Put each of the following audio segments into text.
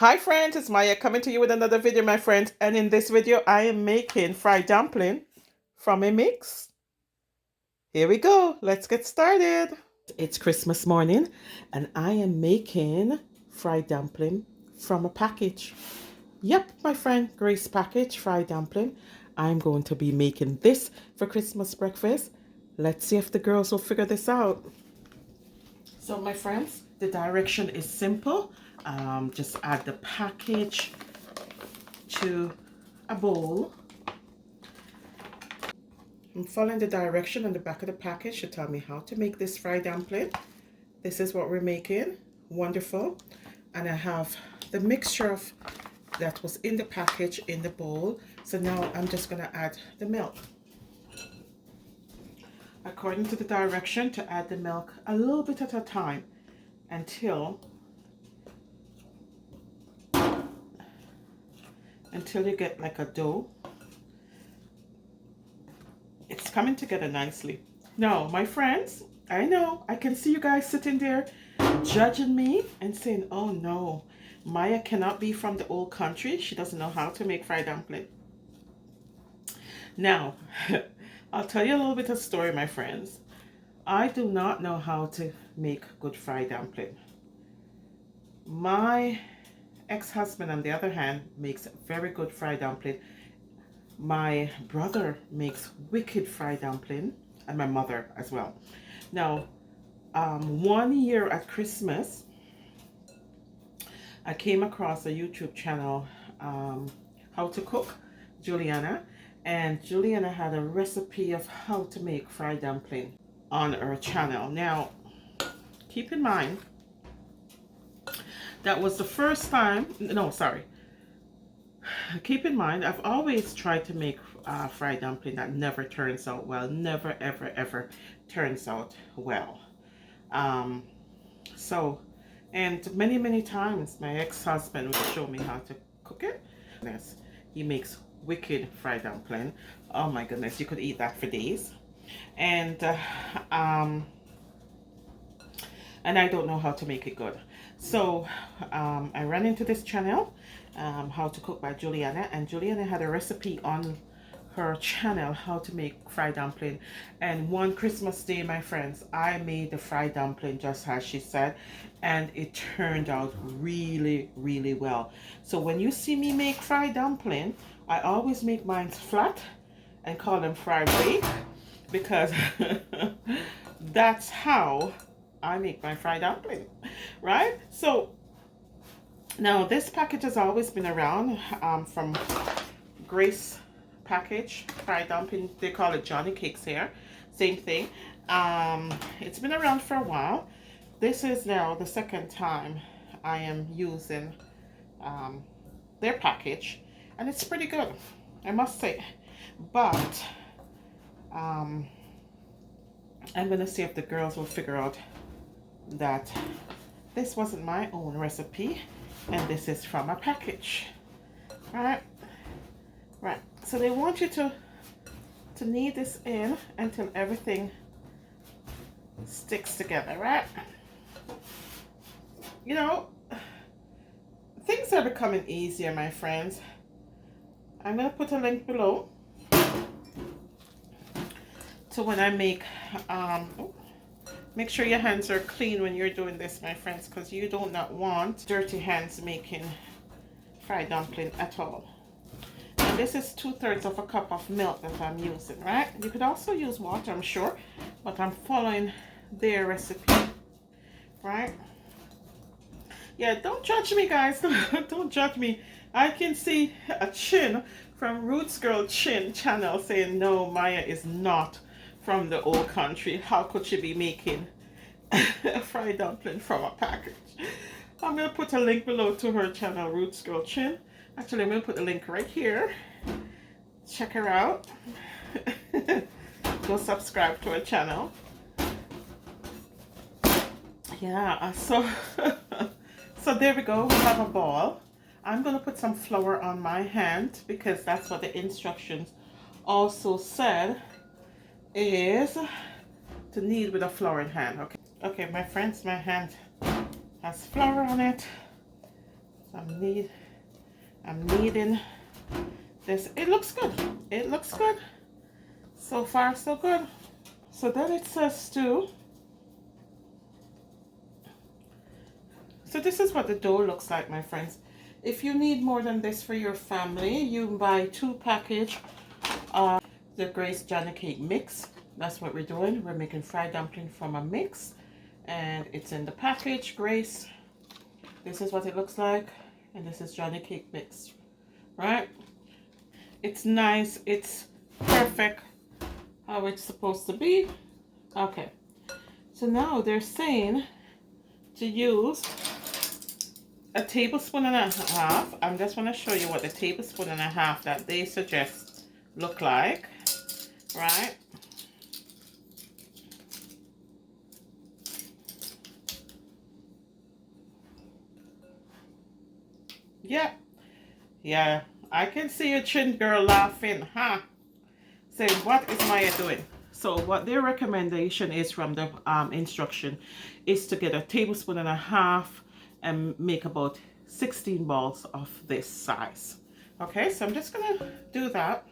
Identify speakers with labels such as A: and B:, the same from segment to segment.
A: Hi friends, it's Maya coming to you with another video, my friends. And in this video, I am making fried dumpling from a mix. Here we go. Let's get started. It's Christmas morning and I am making fried dumpling from a package. Yep, my friend, Grace package fried dumpling. I'm going to be making this for Christmas breakfast. Let's see if the girls will figure this out. So my friends, the direction is simple. Just add the package to a bowl. I'm following the direction on the back of the package to tell me how to make this fried dumpling. This is what we're making. Wonderful. And I have the mixture of that was in the package in the bowl. So now I'm just going to add the milk. According to the direction, to add the milk a little bit at a time until you get like a dough. It's coming together nicely. Now, my friends, I know I can see you guys sitting there judging me and saying, oh no, Maya cannot be from the old country. She doesn't know how to make fried dumpling. Now, I'll tell you a little bit of story, my friends. I do not know how to make good fried dumpling. My ex-husband, on the other hand, makes very good fried dumpling. My brother makes wicked fried dumpling, and my mother as well. Now, 1 year at Christmas, I came across a YouTube channel, How to Cook, Juliana, and Juliana had a recipe of how to make fried dumpling on her channel. Now, keep in mind, that was the first time, no, sorry. Keep in mind, I've always tried to make fried dumpling that never turns out well. Never, ever, ever turns out well. And many, many times my ex-husband would show me how to cook it. Yes, he makes wicked fried dumpling. Oh my goodness, you could eat that for days. And I don't know how to make it good. So I ran into this channel, How to Cook by Juliana, and Juliana had a recipe on her channel how to make fried dumpling. And one Christmas day, my friends, I made the fried dumpling just as she said, and it turned out really, really well. So when you see me make fried dumpling, I always make mine flat and call them fried bake, because that's how I make my fried dumpling, right? So now this package has always been around, from Grace package fried dumpling. They call it Johnny Cakes here. Same thing. It's been around for a while. This is now the second time I am using their package, and it's pretty good, I must say. But I'm gonna see if the girls will figure out that this wasn't my own recipe and this is from a package. Right. So they want you to knead this in until everything sticks together, right? You know, things are becoming easier, my friends. I'm gonna put a link below to when I make make sure your hands are clean when you're doing this, my friends, because you do not want dirty hands making fried dumpling at all. And this is 2/3 of a cup of milk that I'm using, right? You could also use water, I'm sure, but I'm following their recipe, right? Yeah, don't judge me, guys. Don't judge me. I can see a chin from Roots Girl Chin channel saying, no, Maya is not from the old country. How could she be making a fried dumpling from a package? I'm going to put a link below to her channel, Roots Girl Chin. Actually, I'm going to put the link right here. Check her out. Go subscribe to her channel. Yeah, so so there we go. We have a ball. I'm going to put some flour on my hand because that's what the instructions also said, is to knead with a floured hand. Okay, my friends, my hand has flour on it. I'm kneading this. It looks good. It looks good. So far, so good. So then it says to. So this is what the dough looks like, my friends. If you need more than this for your family, you can buy 2 packages of the Grace Johnny Cake mix. That's what we're doing. We're making fried dumpling from a mix, and it's in the package, Grace. This is what it looks like, and this is Johnny Cake mix, right? It's nice. It's perfect how it's supposed to be. Okay. So now they're saying to use a tablespoon and a half. I'm just want to show you what the tablespoon and a half that they suggest look like, right? Yeah, yeah. I can see your chin girl laughing, huh? Saying, what is Maya doing? So what their recommendation is from the instruction is to get a tablespoon and a half and make about 16 balls of this size. Okay, so I'm just gonna do that.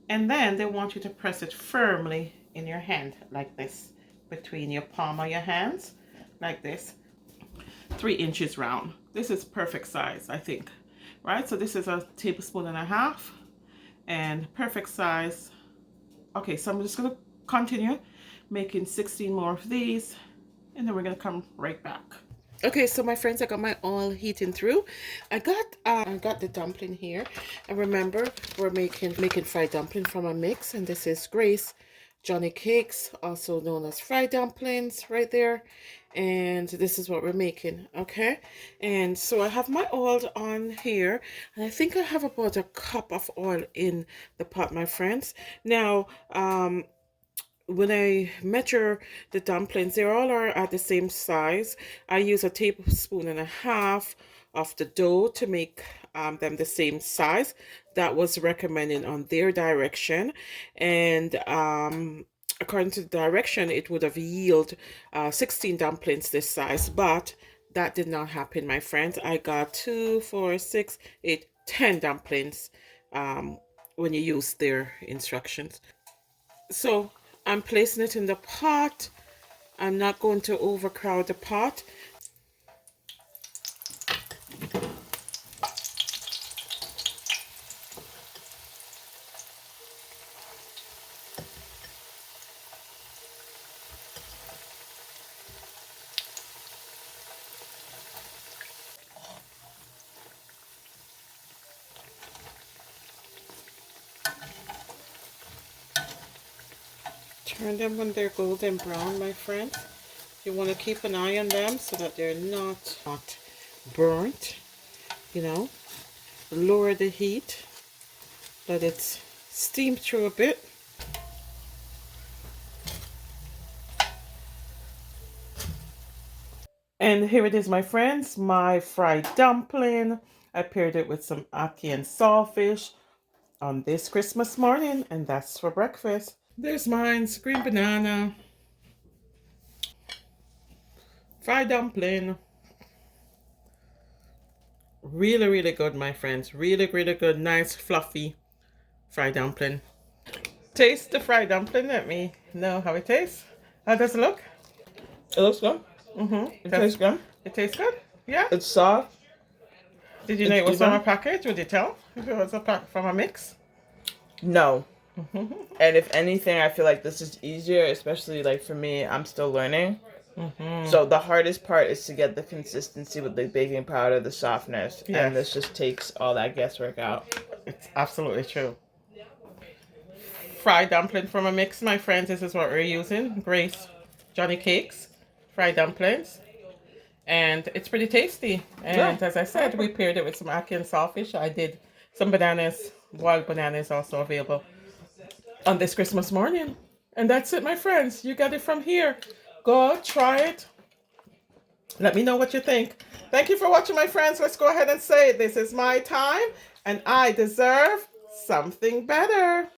A: And then they want you to press it firmly in your hand like this, between your palm of your hands, like this, 3 inches round. This is perfect size, I think, right? So this is a tablespoon and a half and perfect size. Okay, so I'm just gonna continue making 16 more of these, and then we're gonna come right back. Okay, so my friends, I got my oil heating through. I got the dumpling here, and remember, we're making fried dumpling from a mix, and this is Grace Johnny Cakes, also known as fried dumplings, right there. And this is what we're making, okay? And so I have my oil on here, and I think I have about a cup of oil in the pot, my friends. Now, when I measure the dumplings, they all are at the same size. I use a tablespoon and a half of the dough to make them the same size. That was recommended on their direction. And according to the direction, it would have yielded 16 dumplings this size. But that did not happen, my friends. I got 2, 4, 6, 8, 10 dumplings when you use their instructions. So I'm placing it in the pot. I'm not going to overcrowd the pot. Turn them when they're golden brown, my friend. You want to keep an eye on them so that they're not burnt, you know. Lower the heat, let it steam through a bit. And here it is, my friends, my fried dumpling. I paired it with some ackee and saltfish on this Christmas morning, and that's for breakfast. There's mine, green banana, fried dumpling. Really, really good, my friends. Really, really good, nice, fluffy fried dumpling. Taste the fried dumpling. Let me know how it tastes. How does it look?
B: It looks good. It tastes good.
A: It tastes good? Yeah?
B: It's soft.
A: Did you know it was from a package? Would you tell if it was from a mix?
B: No. And if anything, I feel like this is easier, especially like for me, I'm still learning. So the hardest part is to get the consistency with the baking powder, the softness, and this just takes all that guesswork out.
A: It's absolutely true. Fried dumpling from a mix, my friends. This is what we're using. Grace Johnny Cakes, fried dumplings. And it's pretty tasty. And as I said, we paired it with some ackee and saltfish. I did some bananas, wild bananas also available on this Christmas morning. And that's it, my friends. You got it from here. Go try it. Let me know what you think. Thank you for watching, my friends. Let's go ahead and say this is my time and I deserve something better.